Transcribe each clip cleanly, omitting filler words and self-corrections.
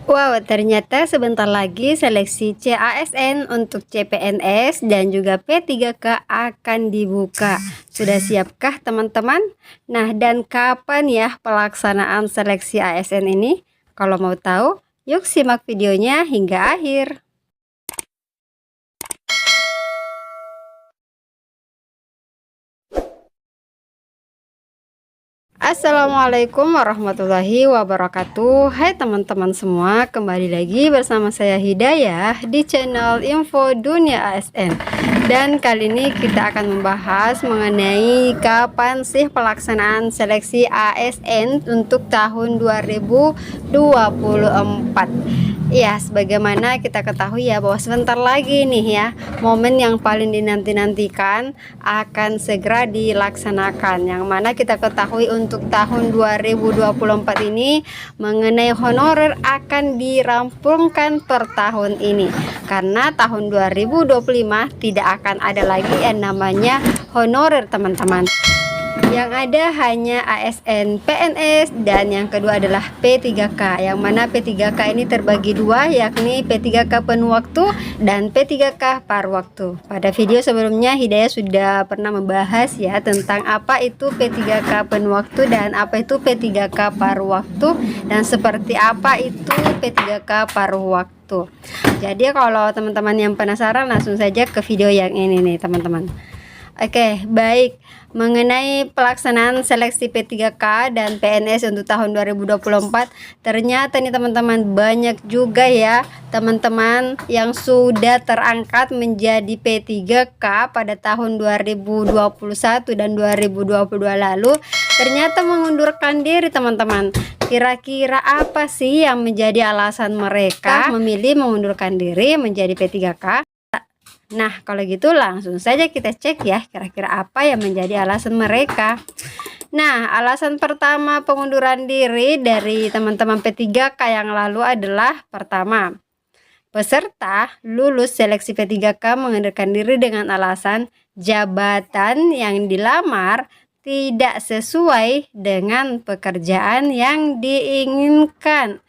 Wow, ternyata sebentar lagi seleksi CASN untuk CPNS dan juga P3K akan dibuka. Sudah siapkah teman-teman? Nah, dan kapan ya pelaksanaan seleksi ASN ini? Kalau mau tahu, yuk simak videonya hingga akhir. Assalamualaikum warahmatullahi wabarakatuh. Hai teman-teman semua, kembali lagi bersama saya Hidayah di channel Info Dunia ASN. Dan kali ini kita akan membahas mengenai kapan sih pelaksanaan seleksi ASN untuk tahun 2024. Ya, sebagaimana kita ketahui ya bahwa sebentar lagi nih ya, momen yang paling dinanti-nantikan akan segera dilaksanakan, yang mana kita ketahui untuk tahun 2024 ini mengenai honorer akan dirampungkan per tahun ini, karena tahun 2025 tidak akan ada lagi yang namanya honorer teman-teman. Yang ada hanya ASN PNS dan yang kedua adalah P3K, yang mana P3K ini terbagi dua, yakni P3K penuh waktu dan P3K paruh waktu. Pada video sebelumnya Hidayah sudah pernah membahas ya tentang apa itu P3K penuh waktu dan apa itu P3K paruh waktu dan seperti apa itu P3K paruh waktu. Jadi kalau teman-teman yang penasaran, langsung saja ke video yang ini nih teman-teman. Oke, baik. Mengenai pelaksanaan seleksi P3K dan PNS untuk tahun 2024, ternyata nih teman-teman banyak juga ya teman-teman yang sudah terangkat menjadi P3K pada tahun 2021 dan 2022 lalu ternyata mengundurkan diri teman-teman. Kira-kira apa sih yang menjadi alasan mereka memilih mengundurkan diri menjadi P3K? Nah, kalau gitu langsung saja kita cek ya kira-kira apa yang menjadi alasan mereka. Nah, alasan pertama pengunduran diri dari teman-teman P3K yang lalu adalah pertama, peserta lulus seleksi P3K mengundurkan diri dengan alasan jabatan yang dilamar tidak sesuai dengan pekerjaan yang diinginkan.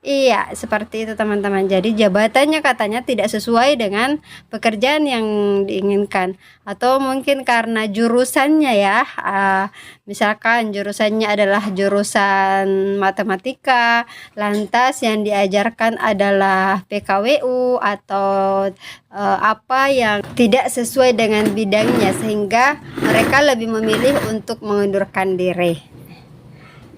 Iya, seperti itu teman-teman. Jadi jabatannya katanya tidak sesuai dengan pekerjaan yang diinginkan, atau mungkin karena jurusannya ya. Misalkan jurusannya adalah jurusan matematika, lantas yang diajarkan adalah PKWU atau apa yang tidak sesuai dengan bidangnya, sehingga mereka lebih memilih untuk mengundurkan diri.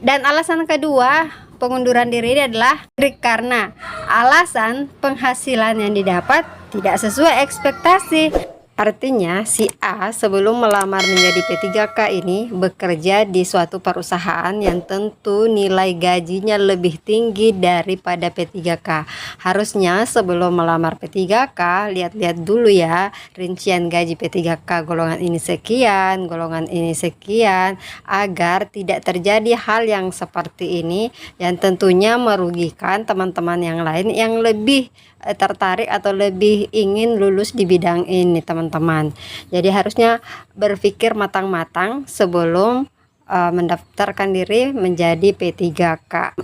Dan alasan kedua pengunduran diri adalah karena alasan penghasilan yang didapat tidak sesuai ekspektasi. Artinya si A sebelum melamar menjadi P3K ini bekerja di suatu perusahaan yang tentu nilai gajinya lebih tinggi daripada P3K. Harusnya sebelum melamar P3K lihat-lihat dulu ya rincian gaji P3K, golongan ini sekian, golongan ini sekian, agar tidak terjadi hal yang seperti ini yang tentunya merugikan teman-teman yang lain yang lebih tertarik atau lebih ingin lulus di bidang ini teman-teman. Jadi harusnya berpikir matang-matang sebelum mendaftarkan diri menjadi P3K.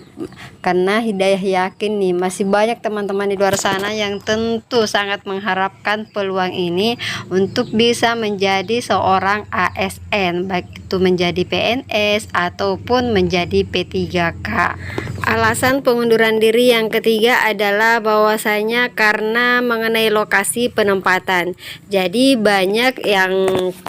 Karena Hidayah yakin nih masih banyak teman-teman di luar sana yang tentu sangat mengharapkan peluang ini untuk bisa menjadi seorang ASN, baik itu menjadi PNS ataupun menjadi P3K. Alasan pengunduran diri yang ketiga adalah bahwasanya karena mengenai lokasi penempatan. Jadi banyak yang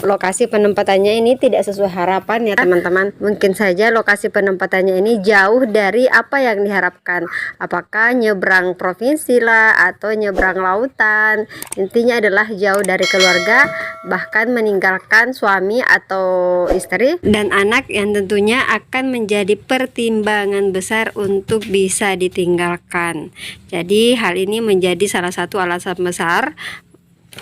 lokasi penempatannya ini tidak sesuai harapan ya teman-teman. Mungkin saja lokasi penempatannya ini jauh dari apa yang diharapkan. Apakah nyebrang provinsi lah atau nyebrang lautan. Intinya adalah jauh dari keluarga, bahkan meninggalkan suami atau istri dan anak yang tentunya akan menjadi pertimbangan besar untuk bisa ditinggalkan. Jadi hal ini menjadi salah satu alasan besar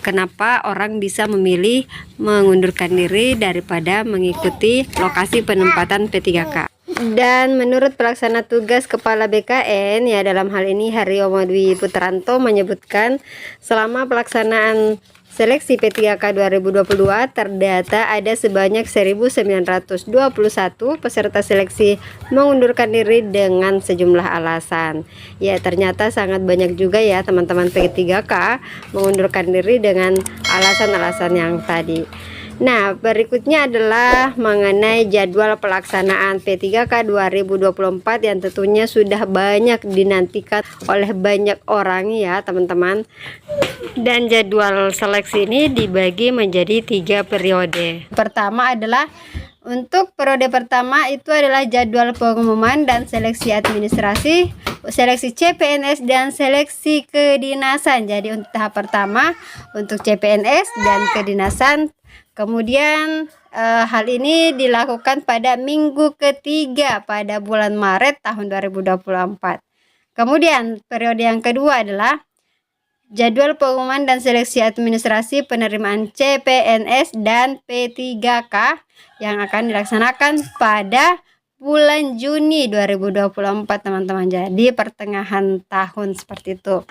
kenapa orang bisa memilih mengundurkan diri daripada mengikuti lokasi penempatan P3K. Dan menurut pelaksana tugas Kepala BKN ya dalam hal ini Haryo Madwi Putranto menyebutkan selama pelaksanaan seleksi P3K 2022 terdata ada sebanyak 1921 peserta seleksi mengundurkan diri dengan sejumlah alasan. Ya, ternyata sangat banyak juga ya teman-teman P3K mengundurkan diri dengan alasan-alasan yang tadi. Nah, berikutnya adalah mengenai jadwal pelaksanaan P3K 2024 yang tentunya sudah banyak dinantikan oleh banyak orang ya teman-teman. Dan jadwal seleksi ini dibagi menjadi 3 periode. Pertama adalah untuk periode pertama itu adalah jadwal pengumuman dan seleksi administrasi, seleksi CPNS dan seleksi kedinasan. Jadi untuk tahap pertama untuk CPNS dan kedinasan. Kemudian hal ini dilakukan pada minggu ketiga pada bulan Maret tahun 2024. Kemudian periode yang kedua adalah jadwal pengumuman dan seleksi administrasi penerimaan CPNS dan P3K yang akan dilaksanakan pada bulan Juni 2024 teman-teman. Jadi pertengahan tahun seperti itu.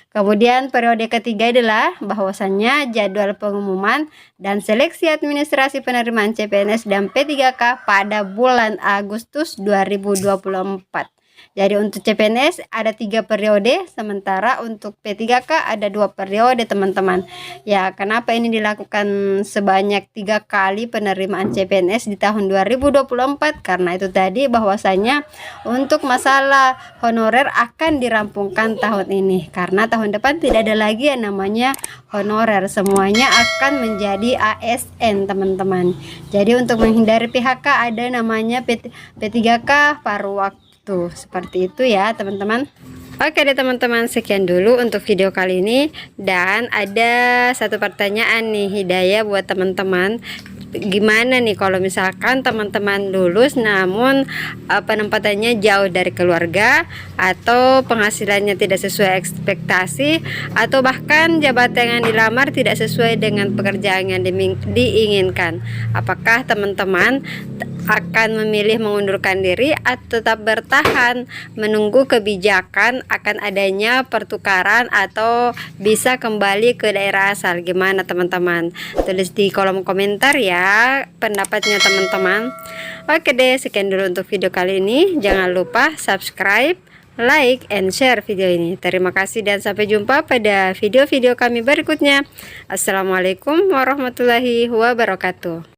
Kemudian periode ketiga adalah bahwasannya jadwal pengumuman dan seleksi administrasi penerimaan CPNS dan P3K pada bulan Agustus 2024. Jadi untuk CPNS ada 3 periode, sementara untuk P3K ada 2 periode teman-teman. Ya, kenapa ini dilakukan sebanyak 3 kali penerimaan CPNS di tahun 2024? Karena itu tadi bahwasanya untuk masalah honorer akan dirampungkan tahun ini. Karena tahun depan tidak ada lagi yang namanya honorer, semuanya akan menjadi ASN teman-teman. Jadi untuk menghindari PHK ada namanya P3K paruh waktu. Seperti itu ya teman-teman. Oke deh teman-teman, sekian dulu untuk video kali ini. Dan ada satu pertanyaan nih Hidayah buat teman-teman. Gimana nih kalau misalkan teman-teman lulus namun penempatannya jauh dari keluarga, atau penghasilannya tidak sesuai ekspektasi, atau bahkan jabatan yang dilamar tidak sesuai dengan pekerjaan yang diinginkan? Apakah teman-teman akan memilih mengundurkan diri atau tetap bertahan menunggu kebijakan akan adanya pertukaran atau bisa kembali ke daerah asal? Gimana teman-teman? Tulis di kolom komentar ya pendapatnya teman-teman. Oke deh, sekian dulu untuk video kali ini. Jangan lupa subscribe, like, and share video ini. Terima kasih dan sampai jumpa pada video-video kami berikutnya. Assalamualaikum warahmatullahi wabarakatuh.